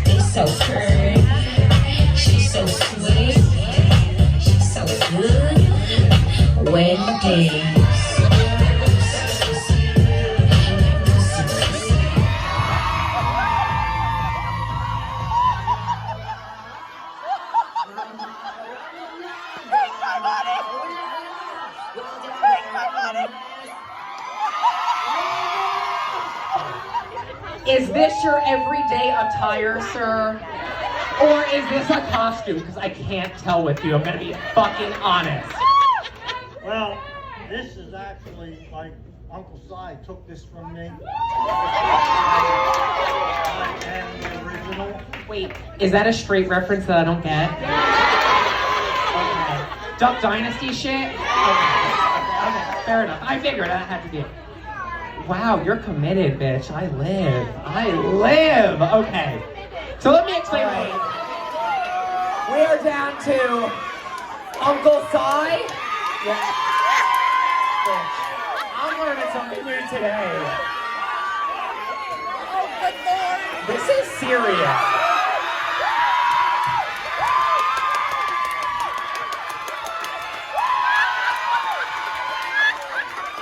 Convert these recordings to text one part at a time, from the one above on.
He's so pretty. She's so sweet. She's so good. Wendy's. Is this your everyday attire, sir? Or is this a costume? Because I can't tell with you. I'm gonna be fucking honest. Well, this is actually like Uncle Si took this from me. And the original. Wait, is that a straight reference that I don't get? Okay. Duck Dynasty shit? Okay, fair enough. I figured that had to be it. Wow, you're committed, bitch. I live. Okay. So let me explain. Right. We are down to Uncle Si. Yeah. Bitch. I'm learning something new today. Oh, good Lord. This is serious.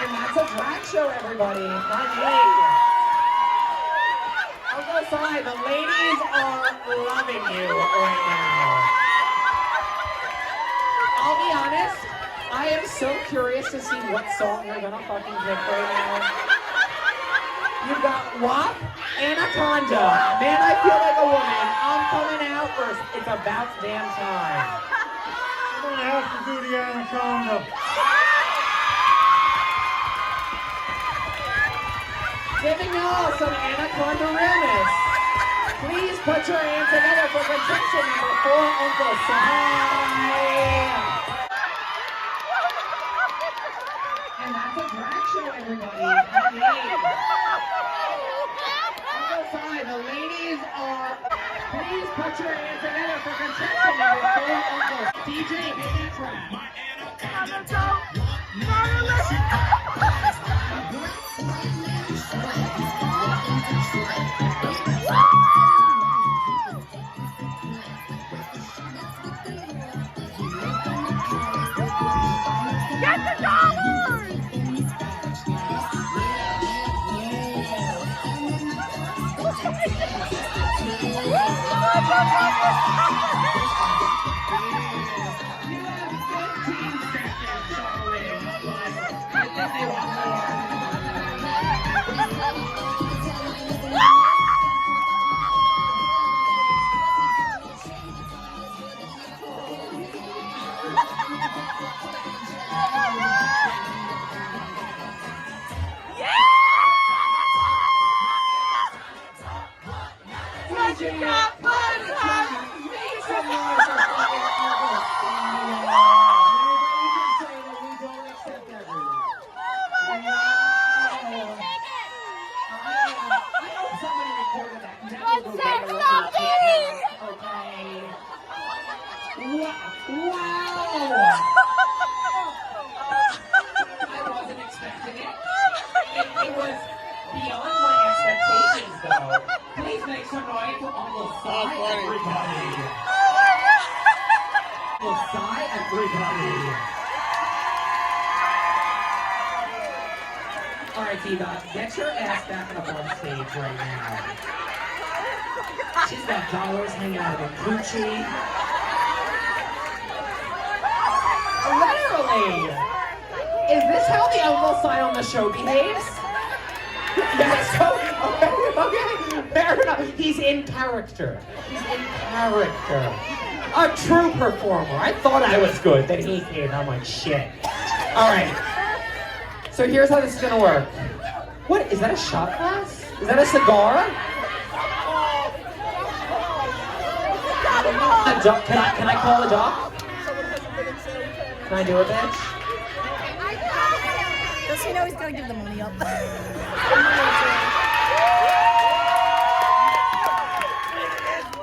And that's a drag show, everybody. Not me. Uncle Si, the ladies are loving you right now. I'll be honest, I am so curious to see what song you're gonna fucking pick right now. You've got WAP, Anaconda. Man, I feel like a woman. I'm coming out first. It's about damn time. I'm gonna have to do the Anaconda. Giving y'all some Anaconda realness. Please put your hands together for contestant number 4, Uncle Si. And that's a drag show, everybody. Uncle Si, the ladies are... Please put your hands together for contestant number 4, Uncle DJ, hit that track. Get the dollars! All right, Diva, get your ass back up on stage right now. She's got dollars hanging out of her coochie. Literally! Is this how the Uncle Si on the show behaves? Yes, okay, fair enough. He's in character. A true performer. I thought I was good, then he came. I'm like, shit. All right. So here's how this is gonna work. What, is that a shot glass? Is that a cigar? A duck, can I call a duck? Can I do it, bitch? Does he know he's gonna give the money up?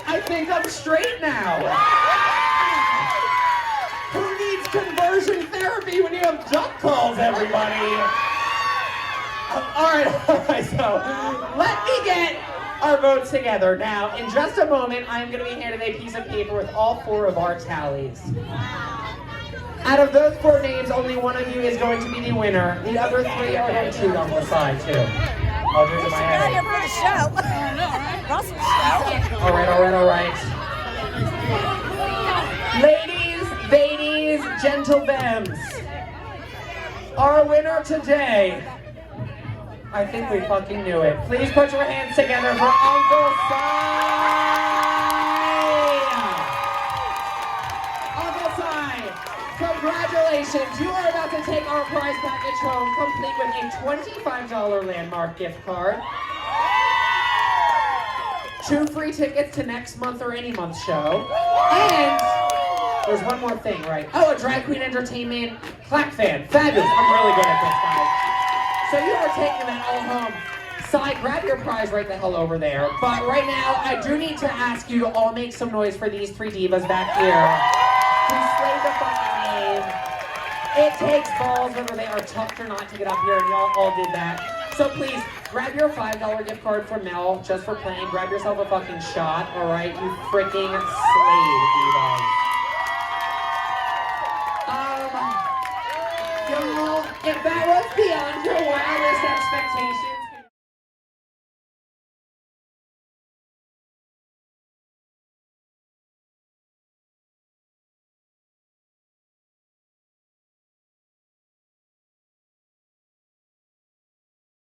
I think I'm straight now. Who needs conversion therapy when you have duck calls, everybody? All right, so let me get our votes together. Now, in just a moment, I'm going to be handed a piece of paper with all 4 of our tallies. Out of those 4 names, only one of you is going to be the winner. The other 3 are going to shoot on the side, too. Oh, there's my Got here head. for the show. Russell's show. All right. Ladies, gentle femmes. Our winner today, I think we fucking knew it. Please put your hands together for Uncle Si. Uncle Si, congratulations. You are about to take our prize package home, complete with a $25 Landmark gift card, 2 free tickets to next month or any month's show, and there's one more thing, right? Oh, a Drag Queen Entertainment clap fan. Fabulous. I'm really good at this, guys. So you are taking that all home. Si, grab your prize right the hell over there. But right now, I do need to ask you to all make some noise for these 3 divas back here who slayed the fucking game. It takes balls, whether they are tucked or not, to get up here, and y'all all did that. So please, grab your $5 gift card from Mel just for playing. Grab yourself a fucking shot, all right? You freaking slayed, divas. Y'all, if that was beyond your wildest expectations,